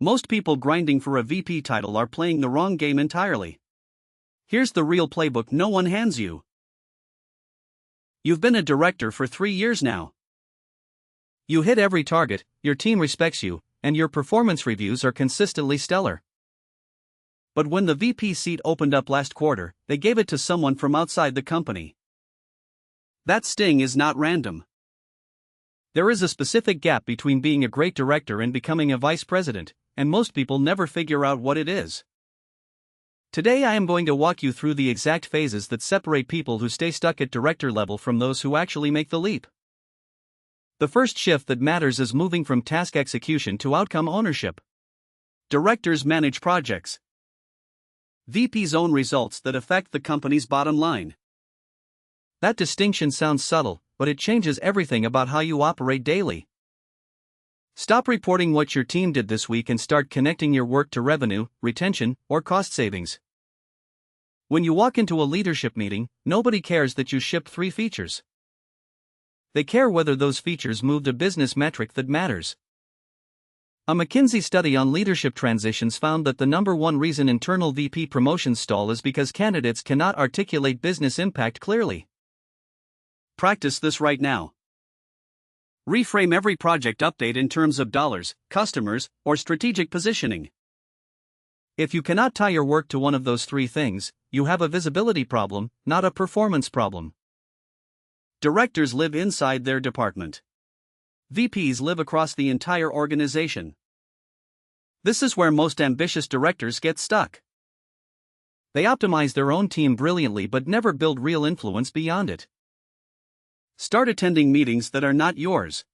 Most people grinding for a VP title are playing the wrong game entirely. Here's the real playbook no one hands you. You've been a director for 3 years now. You hit every target, your team respects you, and your performance reviews are consistently stellar. But when the VP seat opened up last quarter, they gave it to someone from outside the company. That sting is not random. There is a specific gap between being a great director and becoming a vice president, and most people never figure out what it is. Today I am going to walk you through the exact phases that separate people who stay stuck at director level from those who actually make the leap. The first shift that matters is moving from task execution to outcome ownership. Directors manage projects. VPs own results that affect the company's bottom line. That distinction sounds subtle, but it changes everything about how you operate daily. Stop reporting what your team did this week and start connecting your work to revenue, retention, or cost savings. When you walk into a leadership meeting, nobody cares that you shipped 3 features. They care whether those features moved a business metric that matters. A McKinsey study on leadership transitions found that the number one reason internal VP promotions stall is because candidates cannot articulate business impact clearly. Practice this right now. Reframe every project update in terms of dollars, customers, or strategic positioning. If you cannot tie your work to one of those 3 things, you have a visibility problem, not a performance problem. Directors live inside their department. VPs live across the entire organization. This is where most ambitious directors get stuck. They optimize their own team brilliantly but never build real influence beyond it. Start attending meetings that are not yours.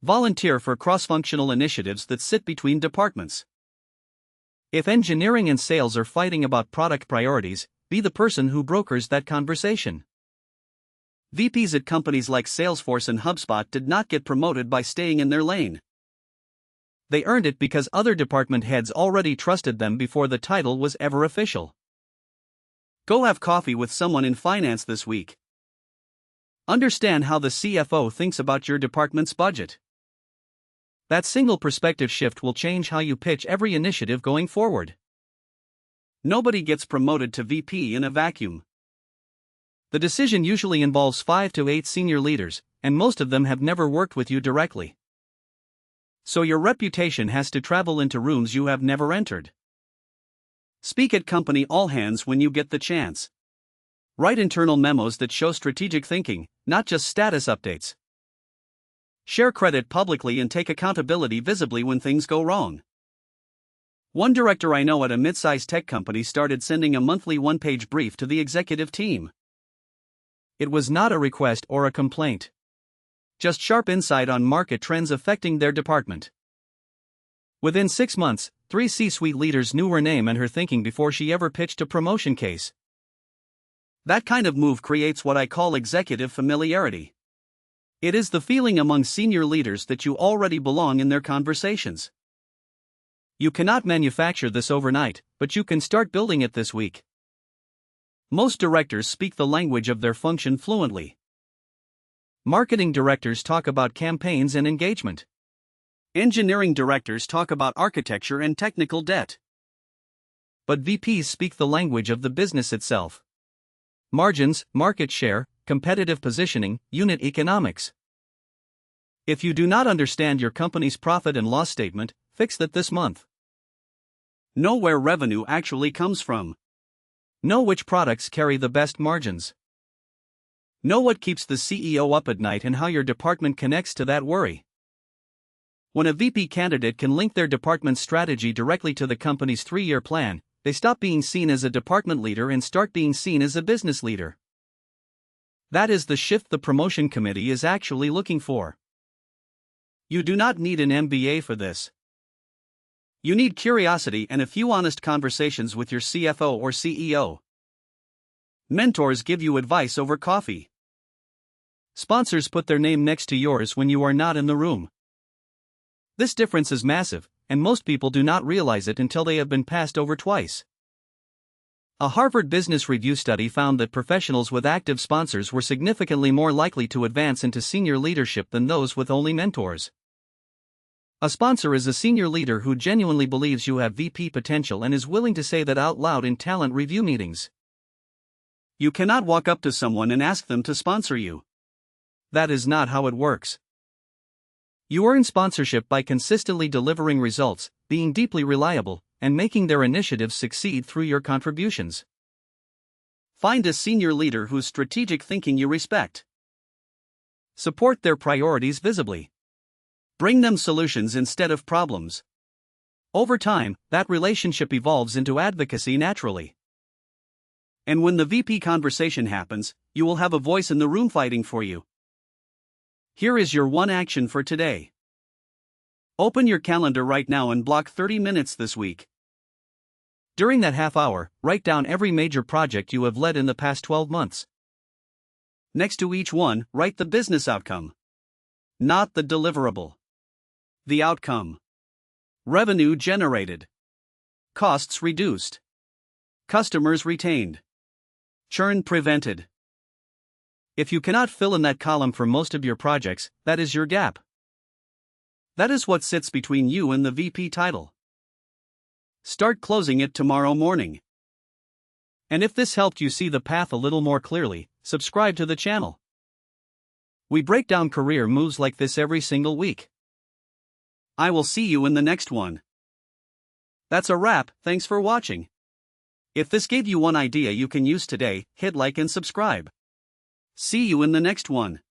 Volunteer for cross-functional initiatives that sit between departments. If engineering and sales are fighting about product priorities, be the person who brokers that conversation. VPs at companies like Salesforce and HubSpot did not get promoted by staying in their lane. They earned it because other department heads already trusted them before the title was ever official. Go have coffee with someone in finance this week. Understand how the CFO thinks about your department's budget. That single perspective shift will change how you pitch every initiative going forward. Nobody gets promoted to VP in a vacuum. The decision usually involves 5 to 8 senior leaders, and most of them have never worked with you directly. So your reputation has to travel into rooms you have never entered. Speak at company all-hands when you get the chance. Write internal memos that show strategic thinking, not just status updates. Share credit publicly and take accountability visibly when things go wrong. One director I know at a mid-sized tech company started sending a monthly 1-page brief to the executive team. It was not a request or a complaint. Just sharp insight on market trends affecting their department. Within 6 months, 3 C-suite leaders knew her name and her thinking before she ever pitched a promotion case. That kind of move creates what I call executive familiarity. It is the feeling among senior leaders that you already belong in their conversations. You cannot manufacture this overnight, but you can start building it this week. Most directors speak the language of their function fluently. Marketing directors talk about campaigns and engagement. Engineering directors talk about architecture and technical debt. But VPs speak the language of the business itself. Margins, market share, competitive positioning, unit economics. If you do not understand your company's profit and loss statement, fix that this month. Know where revenue actually comes from. Know which products carry the best margins. Know what keeps the CEO up at night and how your department connects to that worry. When a VP candidate can link their department's strategy directly to the company's 3-year plan, they stop being seen as a department leader and start being seen as a business leader. That is the shift the promotion committee is actually looking for. You do not need an MBA for this. You need curiosity and a few honest conversations with your CFO or CEO. Mentors give you advice over coffee. Sponsors put their name next to yours when you are not in the room. This difference is massive, and most people do not realize it until they have been passed over twice. A Harvard Business Review study found that professionals with active sponsors were significantly more likely to advance into senior leadership than those with only mentors. A sponsor is a senior leader who genuinely believes you have VP potential and is willing to say that out loud in talent review meetings. You cannot walk up to someone and ask them to sponsor you. That is not how it works. You earn sponsorship by consistently delivering results, being deeply reliable, and making their initiatives succeed through your contributions. Find a senior leader whose strategic thinking you respect. Support their priorities visibly. Bring them solutions instead of problems. Over time, that relationship evolves into advocacy naturally. And when the VP conversation happens, you will have a voice in the room fighting for you. Here is your one action for today. Open your calendar right now and block 30 minutes this week. During that half hour, write down every major project you have led in the past 12 months. Next to each one, write the business outcome. Not the deliverable. The outcome. Revenue generated. Costs reduced. Customers retained. Churn prevented. If you cannot fill in that column for most of your projects, that is your gap. That is what sits between you and the VP title. Start closing it tomorrow morning. And if this helped you see the path a little more clearly, subscribe to the channel. We break down career moves like this every single week. I will see you in the next one. That's a wrap, thanks for watching. If this gave you one idea you can use today, hit like and subscribe. See you in the next one.